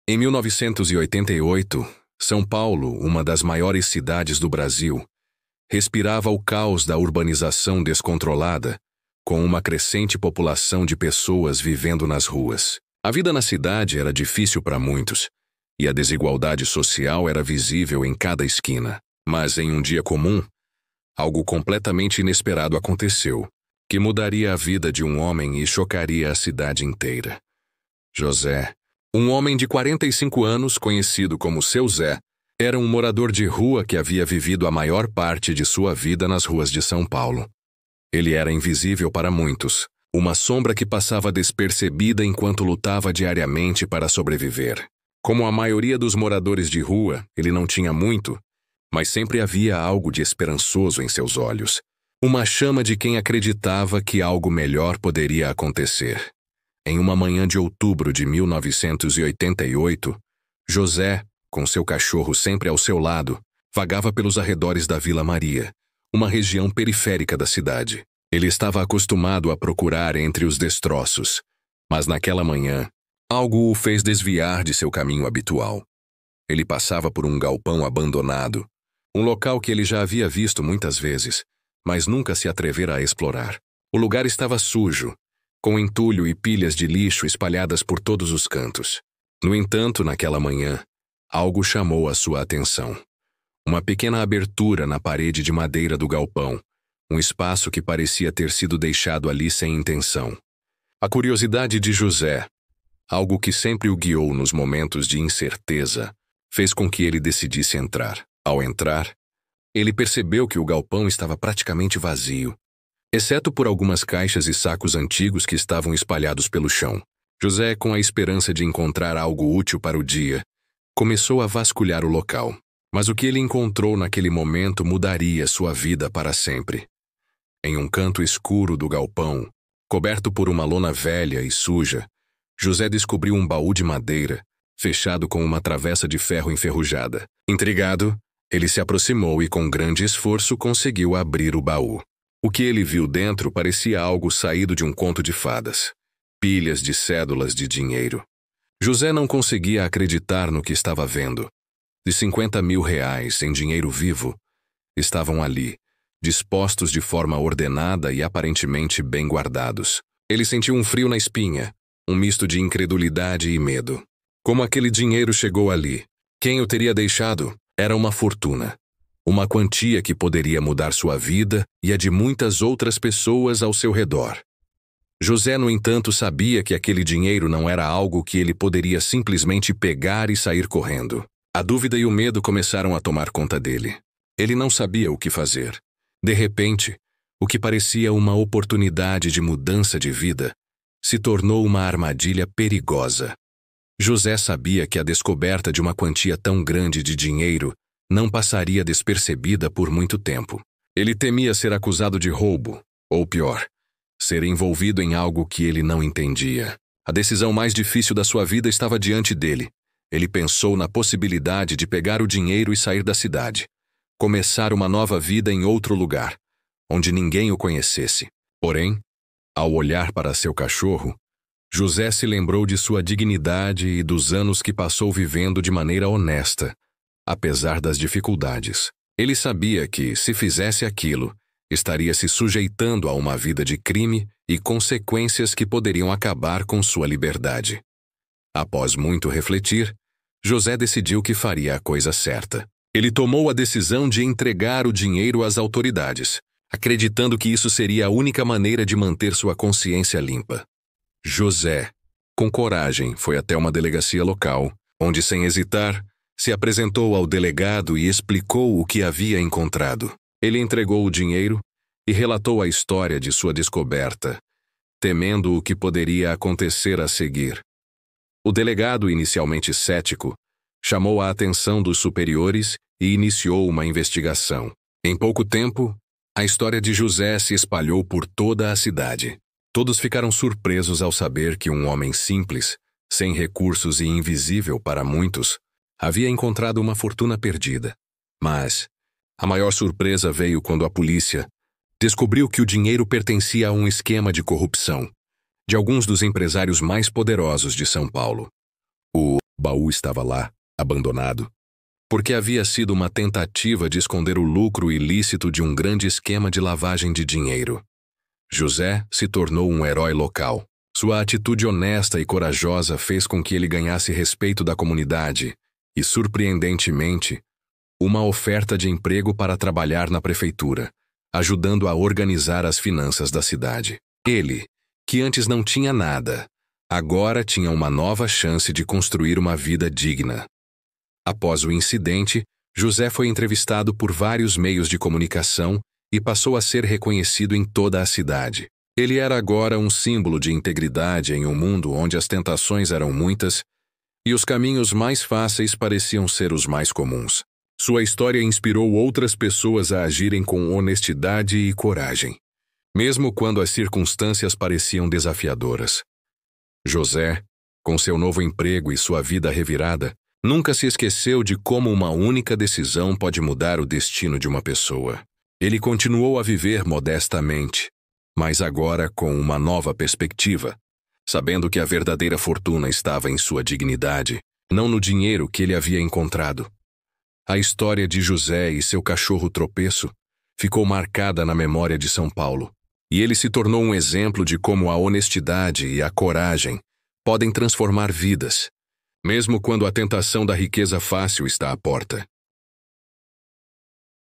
Em 1988, São Paulo, uma das maiores cidades do Brasil, respirava o caos da urbanização descontrolada, com uma crescente população de pessoas vivendo nas ruas. A vida na cidade era difícil para muitos, e a desigualdade social era visível em cada esquina. Mas em um dia comum, algo completamente inesperado aconteceu, que mudaria a vida de um homem e chocaria a cidade inteira. José, um homem de 45 anos, conhecido como Seu Zé, era um morador de rua que havia vivido a maior parte de sua vida nas ruas de São Paulo. Ele era invisível para muitos, uma sombra que passava despercebida enquanto lutava diariamente para sobreviver. Como a maioria dos moradores de rua, ele não tinha muito, mas sempre havia algo de esperançoso em seus olhos. Uma chama de quem acreditava que algo melhor poderia acontecer. Em uma manhã de outubro de 1988, José, com seu cachorro sempre ao seu lado, vagava pelos arredores da Vila Maria, uma região periférica da cidade. Ele estava acostumado a procurar entre os destroços, mas naquela manhã, algo o fez desviar de seu caminho habitual. Ele passava por um galpão abandonado, um local que ele já havia visto muitas vezes, mas nunca se atrevera a explorar. O lugar estava sujo, com entulho e pilhas de lixo espalhadas por todos os cantos. No entanto, naquela manhã, algo chamou a sua atenção. Uma pequena abertura na parede de madeira do galpão, um espaço que parecia ter sido deixado ali sem intenção. A curiosidade de José, algo que sempre o guiou nos momentos de incerteza, fez com que ele decidisse entrar. Ao entrar, ele percebeu que o galpão estava praticamente vazio, exceto por algumas caixas e sacos antigos que estavam espalhados pelo chão. José, com a esperança de encontrar algo útil para o dia, começou a vasculhar o local. Mas o que ele encontrou naquele momento mudaria sua vida para sempre. Em um canto escuro do galpão, coberto por uma lona velha e suja, José descobriu um baú de madeira, fechado com uma travessa de ferro enferrujada. Intrigado, ele se aproximou e com grande esforço conseguiu abrir o baú. O que ele viu dentro parecia algo saído de um conto de fadas. Pilhas de cédulas de dinheiro. José não conseguia acreditar no que estava vendo. De 50 mil reais em dinheiro vivo, estavam ali, dispostos de forma ordenada e aparentemente bem guardados. Ele sentiu um frio na espinha, um misto de incredulidade e medo. Como aquele dinheiro chegou ali? Quem o teria deixado? Era uma fortuna. Uma quantia que poderia mudar sua vida e a de muitas outras pessoas ao seu redor. José, no entanto, sabia que aquele dinheiro não era algo que ele poderia simplesmente pegar e sair correndo. A dúvida e o medo começaram a tomar conta dele. Ele não sabia o que fazer. De repente, o que parecia uma oportunidade de mudança de vida se tornou uma armadilha perigosa. José sabia que a descoberta de uma quantia tão grande de dinheiro não passaria despercebida por muito tempo. Ele temia ser acusado de roubo, ou pior, ser envolvido em algo que ele não entendia. A decisão mais difícil da sua vida estava diante dele. Ele pensou na possibilidade de pegar o dinheiro e sair da cidade. Começar uma nova vida em outro lugar, onde ninguém o conhecesse. Porém, ao olhar para seu cachorro, José se lembrou de sua dignidade e dos anos que passou vivendo de maneira honesta, apesar das dificuldades. Ele sabia que, se fizesse aquilo, estaria se sujeitando a uma vida de crime e consequências que poderiam acabar com sua liberdade. Após muito refletir, José decidiu que faria a coisa certa. Ele tomou a decisão de entregar o dinheiro às autoridades, acreditando que isso seria a única maneira de manter sua consciência limpa. José, com coragem, foi até uma delegacia local, onde, sem hesitar, se apresentou ao delegado e explicou o que havia encontrado. Ele entregou o dinheiro e relatou a história de sua descoberta, temendo o que poderia acontecer a seguir. O delegado, inicialmente cético, chamou a atenção dos superiores e iniciou uma investigação. Em pouco tempo, a história de José se espalhou por toda a cidade. Todos ficaram surpresos ao saber que um homem simples, sem recursos e invisível para muitos, havia encontrado uma fortuna perdida. Mas a maior surpresa veio quando a polícia descobriu que o dinheiro pertencia a um esquema de corrupção de alguns dos empresários mais poderosos de São Paulo. O O baú estava lá, abandonado, porque havia sido uma tentativa de esconder o lucro ilícito de um grande esquema de lavagem de dinheiro. José se tornou um herói local. Sua atitude honesta e corajosa fez com que ele ganhasse respeito da comunidade e, surpreendentemente, uma oferta de emprego para trabalhar na prefeitura, ajudando a organizar as finanças da cidade. Ele, que antes não tinha nada, agora tinha uma nova chance de construir uma vida digna. Após o incidente, José foi entrevistado por vários meios de comunicação e passou a ser reconhecido em toda a cidade. Ele era agora um símbolo de integridade em um mundo onde as tentações eram muitas e os caminhos mais fáceis pareciam ser os mais comuns. Sua história inspirou outras pessoas a agirem com honestidade e coragem, mesmo quando as circunstâncias pareciam desafiadoras. José, com seu novo emprego e sua vida revirada, nunca se esqueceu de como uma única decisão pode mudar o destino de uma pessoa. Ele continuou a viver modestamente, mas agora com uma nova perspectiva, sabendo que a verdadeira fortuna estava em sua dignidade, não no dinheiro que ele havia encontrado. A história de José e seu cachorro tropeço ficou marcada na memória de São Paulo, e ele se tornou um exemplo de como a honestidade e a coragem podem transformar vidas, mesmo quando a tentação da riqueza fácil está à porta.